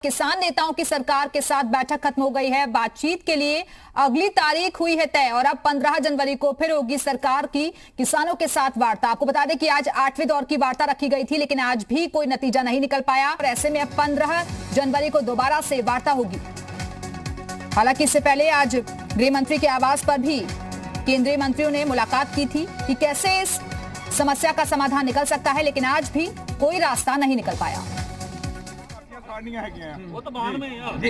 किसान नेताओं की सरकार के साथ बैठक खत्म हो गई है। बातचीत के लिए अगली तारीख हुई है तय और अब 15 जनवरी को फिर होगी सरकार की किसानों के साथ वार्ता। आपको बता दें कि आज 8वें दौर की वार्ता रखी गई थी, लेकिन आज भी कोई नतीजा नहीं निकल पाया और ऐसे में अब 15 जनवरी को दोबारा से वार्ता होगी। हालांकि इससे पहले आज गृह मंत्री के आवास पर भी केंद्रीय मंत्रियों ने मुलाकात की थी कि कैसे इस समस्या का समाधान निकल सकता है, लेकिन आज भी कोई रास्ता नहीं निकल पाया। वो तो बाद में जी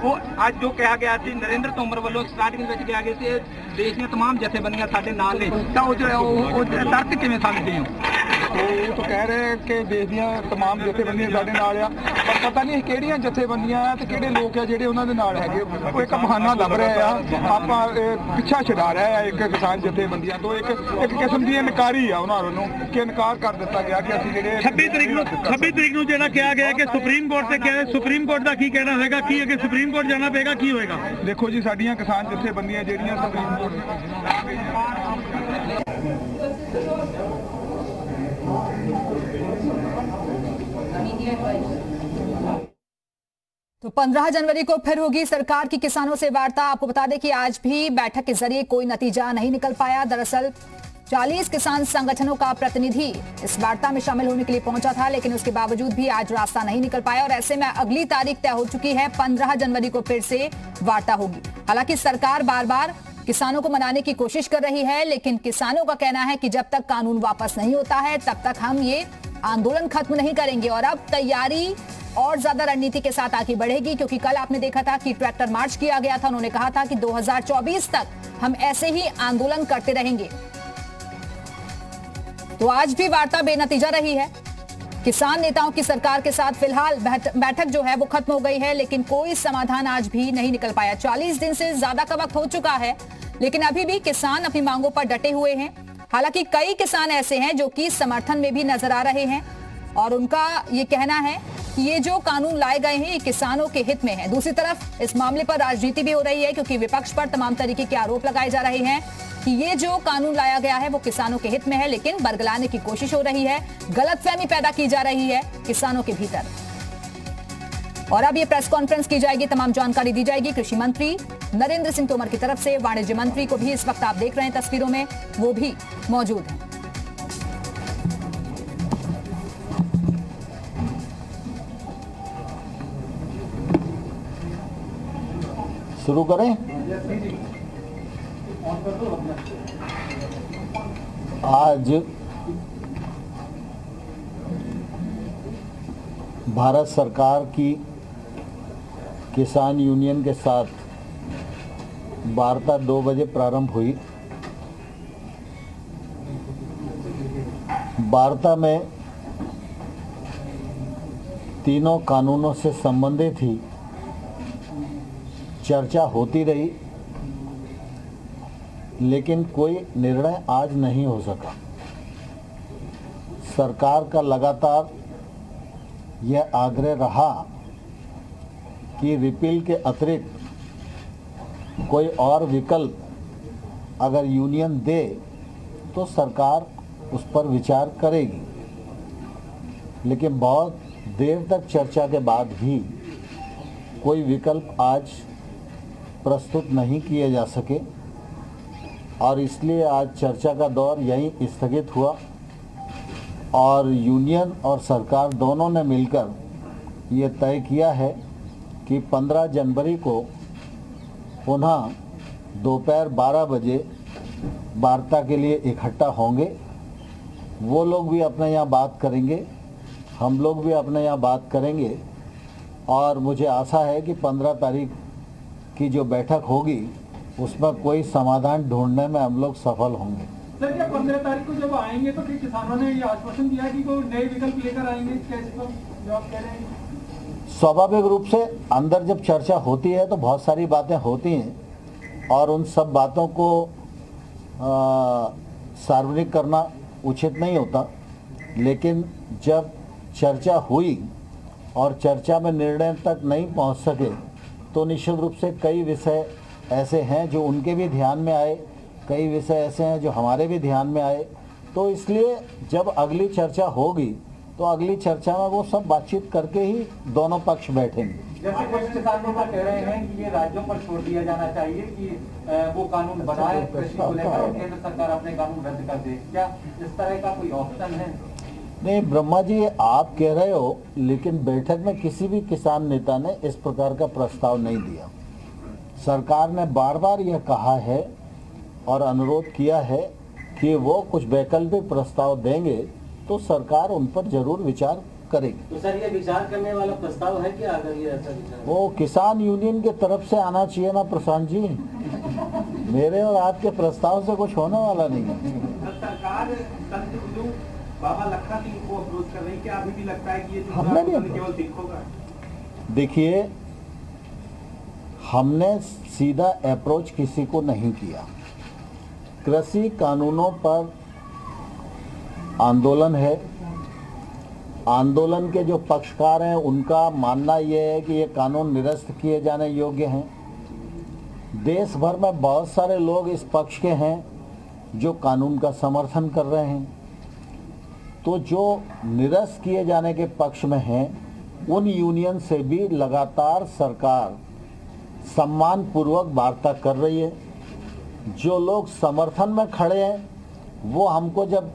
वो आज जो कहा गया ਸੀ नरेंद्र तोमर ਵੱਲੋਂ ਸਟਾਰਟਿੰਗ ਵਿੱਚ ਕਿਹਾ ਗਿਆ ਸੀ ਦੇਸ਼ ਦੀਆਂ तमाम ਜਥੇਬੰਦੀਆਂ ਸਾਡੇ ਨਾਲ ਨੇ ਤਾਂ ਉਹ ਤਰਕ ਕਿਵੇਂ ਸਮਝਦੇ ਹੋ? ਉਹ ਤਾਂ ਕਹਿ ਰਹੇ ਕਿ ਦੇਸ਼ ਦੀਆਂ तमाम ਜਥੇਬੰਦੀਆਂ ਸਾਡੇ ਨਾਲ ਆ, ਪਰ ਪਤਾ ਨਹੀਂ ਕਿਹੜੀਆਂ ਜਥੇਬੰਦੀਆਂ ਆ ਤੇ ਕਿਹੜੇ ਲੋਕ ਆ ਜਿਹੜੇ ਉਹਨਾਂ ਦੇ ਨਾਲ ਹੈਗੇ। ਉਹ ਇੱਕ ਬਹਾਨਾ ਲੱਭ ਰਹੇ ਆ, ਆਪਾਂ ਪਿੱਛਾ ਛਡਾ ਰਹੇ ਆ ਇੱਕ ਕਿਸਾਨ ਜਥੇਬੰਦੀਆਂ ਤੋਂ। ਇੱਕ ਕਿਸਮ ਦੀ ਇਨਕਾਰੀ ਆ ਉਹਨਾਂ ਵੱਲੋਂ ਕਿ ਇਨਕਾਰ ਕਰ ਦਿੱਤਾ ਗਿਆ ਕਿ ਅਸੀਂ ਜਿਹੜੇ 26 ਤਰੀਕ ਨੂੰ ਜਿਹੜਾ ਕਿਹਾ ਗਿਆ ਕਿ ਸੁਪਰੀਮ ਕੋਰਟ ਤੇ ਸੁਪਰੀਮ ਕੋਰਟ ਦਾ ਕੀ ਕਹਿਣਾ ਹੋਏਗਾ, ਕੀ ਅੱਗੇ ਸੁਪਰੀਮ ਕੋਰਟ ਜਾਣਾ ਪਏਗਾ, ਕੀ ਹੋਏਗਾ? ਦੇਖੋ ਜੀ, ਸਾਡੀਆਂ ਕਿਸਾਨ ਜਥੇਬੰਦੀਆਂ ਜਿਹੜੀਆਂ ਸੁਪਰੀਮ ਕੋਰਟ तो 15 जनवरी को फिर होगी सरकार की किसानों से वार्ता। आपको बता दें कि आज भी बैठक के जरिए कोई नतीजा नहीं निकल पाया। दरअसल 40 किसान संगठनों का प्रतिनिधि इस वार्ता में शामिल होने के लिए पहुंचा था, लेकिन उसके बावजूद भी आज रास्ता नहीं निकल पाया और ऐसे में अगली तारीख तय हो चुकी है। 15 जनवरी को फिर से वार्ता होगी। हालांकि सरकार बार बार किसानों को मनाने की कोशिश कर रही है, लेकिन किसानों का कहना है कि जब तक कानून वापस नहीं होता है तब तक हम ये आंदोलन खत्म नहीं करेंगे। और अब तैयारी और ज्यादा रणनीति के साथ आगे बढ़ेगी, क्योंकि कल आपने देखा था कि ट्रैक्टर मार्च किया गया था। उन्होंने कहा था कि 2024 तक हम ऐसे ही आंदोलन करते रहेंगे। तो आज भी वार्ता बेनतीजा रही है। किसान नेताओं की सरकार के साथ फिलहाल बैठक जो है वो खत्म हो गई है, लेकिन कोई समाधान आज भी नहीं निकल पाया। 40 दिन से ज्यादा का वक्त हो चुका है, लेकिन अभी भी किसान अपनी मांगों पर डटे हुए हैं। हालांकि कई किसान ऐसे हैं जो कि समर्थन में भी नजर आ रहे हैं और उनका ये कहना है कि ये जो कानून लाए गए हैं ये किसानों के हित में है। दूसरी तरफ इस मामले पर राजनीति भी हो रही है, क्योंकि विपक्ष पर तमाम तरीके के आरोप लगाए जा रहे हैं कि ये जो कानून लाया गया है वो किसानों के हित में है, लेकिन बरगलाने की कोशिश हो रही है, गलतफहमी पैदा की जा रही है किसानों के भीतर। और अब ये प्रेस कॉन्फ्रेंस की जाएगी, तमाम जानकारी दी जाएगी। कृषि मंत्री नरेंद्र सिंह तोमर की तरफ से वाणिज्य मंत्री को भी इस वक्त आप देख रहे हैं तस्वीरों में, वो भी मौजूद है। शुरू करें। आज भारत सरकार की किसान यूनियन के साथ वार्ता 2 बजे प्रारंभ हुई। वार्ता में तीनों कानूनों से संबंधित ही चर्चा होती रही, लेकिन कोई निर्णय आज नहीं हो सका। सरकार का लगातार यह आग्रह रहा कि रिपील के अतिरिक्त कोई और विकल्प अगर यूनियन दे तो सरकार उस पर विचार करेगी, लेकिन बहुत देर तक चर्चा के बाद भी कोई विकल्प आज प्रस्तुत नहीं किए जा सके और इसलिए आज चर्चा का दौर यहीं स्थगित हुआ और यूनियन और सरकार दोनों ने मिलकर ये तय किया है कि 15 जनवरी को पुनः दोपहर 12 बजे वार्ता के लिए इकट्ठा होंगे। वो लोग भी अपने यहाँ बात करेंगे, हम लोग भी अपने यहाँ बात करेंगे और मुझे आशा है कि 15 तारीख की जो बैठक होगी उसमें कोई समाधान ढूंढने में हम लोग सफल होंगे। सर, क्या 15 तारीख को जब आएंगे तो फिर किसानों ने ये आश्वासन दिया कि कोई नए विकल्प लेकर आएंगे, कैसे जो आप कह रहे हैं? स्वाभाविक रूप से अंदर जब चर्चा होती है तो बहुत सारी बातें होती हैं और उन सब बातों को सार्वजनिक करना उचित नहीं होता, लेकिन जब चर्चा हुई और चर्चा में निर्णय तक नहीं पहुंच सके तो निश्चित रूप से कई विषय ऐसे हैं जो उनके भी ध्यान में आए, कई विषय ऐसे हैं जो हमारे भी ध्यान में आए। तो इसलिए जब अगली चर्चा होगी तो अगली चर्चा में वो सब बातचीत करके ही दोनों पक्ष बैठेंगे। जैसे कुछ किसान नेता कह रहे हैं कि ये राज्यों पर छोड़ दिया जाना चाहिए कि वो कानून बनाए कृषि को लेकर और केंद्र सरकार अपने कानून रद्द कर दे, क्या इस तरह का कोई ऑप्शन है? नहीं ब्रह्मा जी, आप कह रहे हो, लेकिन बैठक में किसी भी किसान नेता ने इस प्रकार का प्रस्ताव नहीं दिया। सरकार ने बार बार यह कहा है और अनुरोध किया है कि वो कुछ वैकल्पिक प्रस्ताव देंगे तो सरकार उन पर जरूर विचार करेगी। तो सर, ये विचार करने वाला प्रस्ताव है क्या? अगर ये ऐसा विचार, वो किसान यूनियन की तरफ से आना चाहिए ना प्रशांत जी। मेरे और आपके प्रस्ताव से कुछ होने वाला नहीं है। सरकार बाबा लखा सिंह को अप्रोच कर रही है, क्या अभी भी लगता है कि ये हमने भी केवल सिखों का? देखिए, हमने सीधा अप्रोच किसी को नहीं किया। कृषि कानूनों पर आंदोलन है। आंदोलन के जो पक्षकार हैं उनका मानना यह है कि ये कानून निरस्त किए जाने योग्य हैं। देश भर में बहुत सारे लोग इस पक्ष के हैं जो कानून का समर्थन कर रहे हैं। तो जो निरस्त किए जाने के पक्ष में हैं उन यूनियन से भी लगातार सरकार सम्मानपूर्वक वार्ता कर रही है। जो लोग समर्थन में खड़े हैं वो हमको जब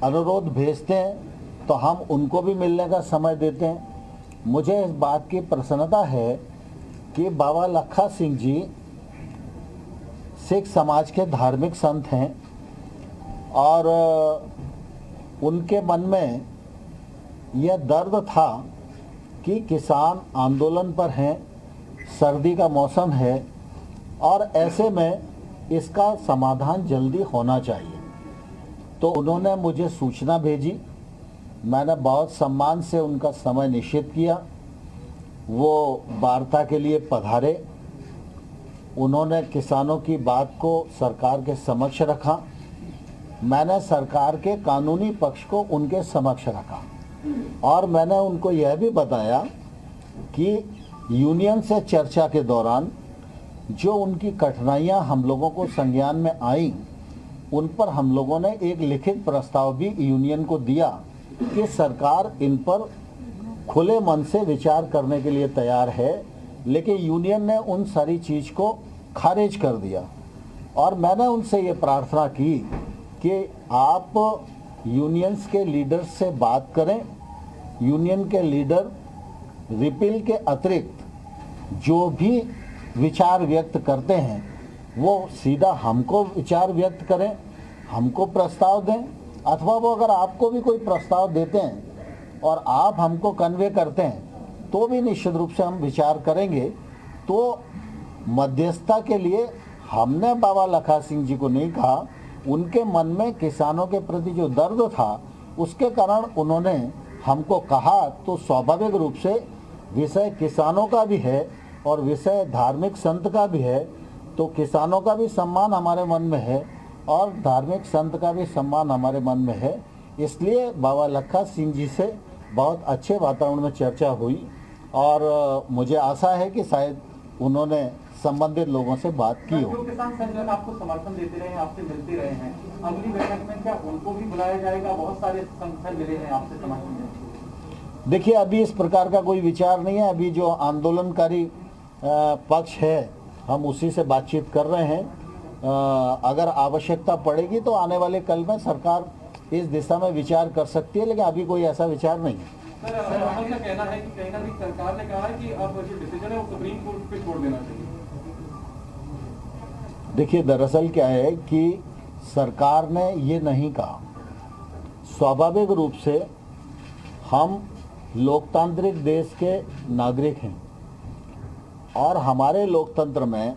अनुरोध भेजते हैं तो हम उनको भी मिलने का समय देते हैं। मुझे इस बात की प्रसन्नता है कि बाबा लखा सिंह जी सिख समाज के धार्मिक संत हैं और उनके मन में यह दर्द था कि किसान आंदोलन पर हैं, सर्दी का मौसम है और ऐसे में इसका समाधान जल्दी होना चाहिए। तो उन्होंने मुझे सूचना भेजी, मैंने बहुत सम्मान से उनका समय निश्चित किया। वो वार्ता के लिए पधारे। उन्होंने किसानों की बात को सरकार के समक्ष रखा। मैंने सरकार के कानूनी पक्ष को उनके समक्ष रखा और मैंने उनको यह भी बताया कि यूनियन से चर्चा के दौरान जो उनकी कठिनाइयां हम लोगों को संज्ञान में आई, उन पर हम लोगों ने एक लिखित प्रस्ताव भी यूनियन को दिया कि सरकार इन पर खुले मन से विचार करने के लिए तैयार है। लेकिन यूनियन ने उन सारी चीज़ को खारिज कर दिया और मैंने उनसे ये प्रार्थना की कि आप यूनियंस के लीडर्स से बात करें। यूनियन के लीडर रिपील के अतिरिक्त जो भी विचार व्यक्त करते हैं वो सीधा हमको विचार व्यक्त करें, हमको प्रस्ताव दें, अथवा वो अगर आपको भी कोई प्रस्ताव देते हैं और आप हमको कन्वे करते हैं तो भी निश्चित रूप से हम विचार करेंगे। तो मध्यस्थता के लिए हमने बाबा लखा सिंह जी को नहीं कहा, उनके मन में किसानों के प्रति जो दर्द था उसके कारण उन्होंने हमको कहा। तो स्वाभाविक रूप से विषय किसानों का भी है और विषय धार्मिक संत का भी है, तो किसानों का भी सम्मान हमारे मन में है और धार्मिक संत का भी सम्मान हमारे मन में है। इसलिए बाबा लखा सिंह जी से बहुत अच्छे वातावरण में चर्चा हुई और मुझे आशा है कि शायद उन्होंने संबंधित लोगों से बात की हो। जो किसान संगठन आपको समर्थन देते रहे, आपसे मिलते रहे हैं, अगली बैठक में क्या उनको भी बुलाया जाएगा? बहुत सारे संगठन मिले हैं आपसे समर्थन। देखिए, अभी इस प्रकार का कोई विचार नहीं है। अभी जो आंदोलनकारी पक्ष है हम उसी से बातचीत कर रहे हैं। अगर आवश्यकता पड़ेगी तो आने वाले कल में सरकार इस दिशा में विचार कर सकती है, लेकिन अभी कोई ऐसा विचार नहीं है। सर, राहुल का कहना है कि कहीं ना कहीं सरकार ने कहा है कि अब जो डिसीजन है वो सुप्रीम कोर्ट पे छोड़ देना चाहिए। देखिए, दरअसल क्या है कि सरकार ने ये नहीं कहा। स्वाभाविक रूप से हम लोकतांत्रिक देश के नागरिक हैं और हमारे लोकतंत्र में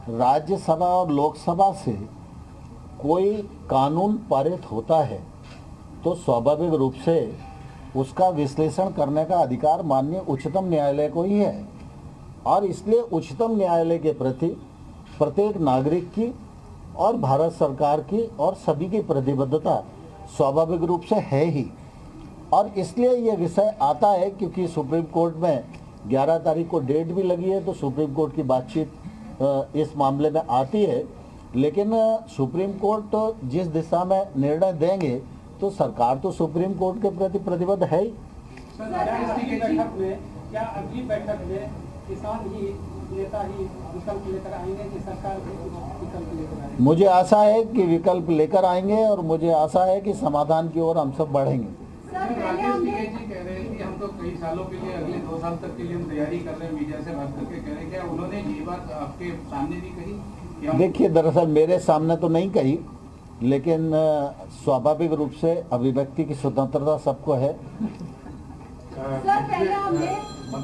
राज्यसभा और लोकसभा से कोई कानून पारित होता है तो स्वाभाविक रूप से उसका विश्लेषण करने का अधिकार माननीय उच्चतम न्यायालय को ही है और इसलिए उच्चतम न्यायालय के प्रति प्रत्येक नागरिक की और भारत सरकार की और सभी की प्रतिबद्धता स्वाभाविक रूप से है ही। और इसलिए ये विषय आता है क्योंकि सुप्रीम कोर्ट में 11 तारीख को डेट भी लगी है, तो सुप्रीम कोर्ट की बातचीत इस मामले में आती है। लेकिन सुप्रीम कोर्ट जिस दिशा में निर्णय देंगे तो सरकार तो सुप्रीम कोर्ट के प्रति प्रतिबद्ध है ही। बैठक में क्या अगली बैठक में किसान ही नेता ही विकल्प लेकर आएंगे कि सरकार भी विकल्प लेकर आएंगे? मुझे आशा है कि विकल्प लेकर आएंगे और मुझे आशा है कि समाधान की ओर हम सब बढ़ेंगे। राकेश टिकैत जी कह रहे हैं कि हम तो कई सालों के लिए अगले 2 साल तक के लिए हम तैयारी कर रहे हैं, मीडिया से बात करके कह रहे हैं, क्या उन्होंने ये बात आपके सामने भी कही कि हम देखिए, दरअसल मेरे सामने तो नहीं कही, लेकिन स्वाभाविक रूप से अभिव्यक्ति की स्वतंत्रता सबको है। सर, पहले हमने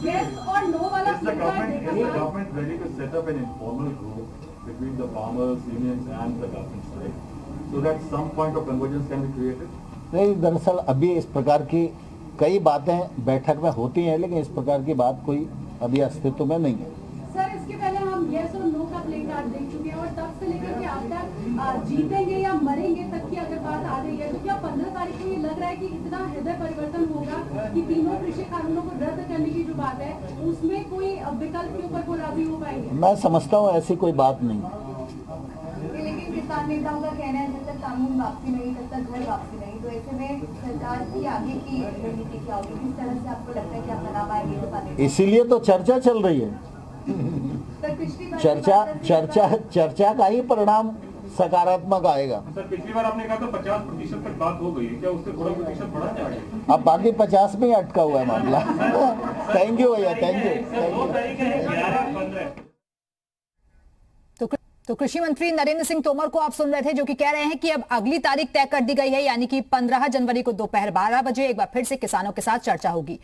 yes और no वाला government ready to set up an informal group between the farmers, unions and the government side, so that some point of convergence can be created? नहीं, दरअसल अभी इस प्रकार की कई बातें बैठक में होती हैं, लेकिन इस प्रकार की बात कोई अभी अस्तित्व में नहीं है। सर, इसके पहले हम yes और no का प्ले कार्ड देख चुके हैं और तब से लेकर के अब तक जीतेंगे या मरेंगे तक की अगर बात आ रही है, तो क्या 15 तारीख को ये लग रहा है कि इतना हृदय परिवर्तन होगा कि तीनों कृषि कानूनों को रद्द करने की जो बात है उसमें कोई विकल्प के ऊपर वो राजी हो पाएंगे? मैं समझता हूँ ऐसी कोई बात नहीं। लेकिन किसान नेताओं का कहना है जब तक कानून वापसी नहीं तब तक घर वापसी नहीं, तो ऐसे में सरकार की आगे की रणनीति क्या होगी? किस तरह से आपको लगता है कि आप बना पाएंगे किसान नेता? इसीलिए तो चर्चा चल रही है। सर, पिछली बार चर्चा का ही परिणाम सकारात्मक आएगा। सर, पिछली बार आपने कहा था 50% तक बात हो गई है, क्या उससे थोड़ा प्रतिशत बढ़ा जाएगा? अब बाकी 50 में ही अटका हुआ है मामला। थैंक यू भैया, थैंक यू। तो कृषि मंत्री नरेंद्र सिंह तोमर को आप सुन रहे थे, जो कि कह रहे हैं कि अब अगली तारीख तय कर दी गई है, यानी कि 15 जनवरी को दोपहर 12 बजे एक बार फिर से किसानों के साथ चर्चा होगी।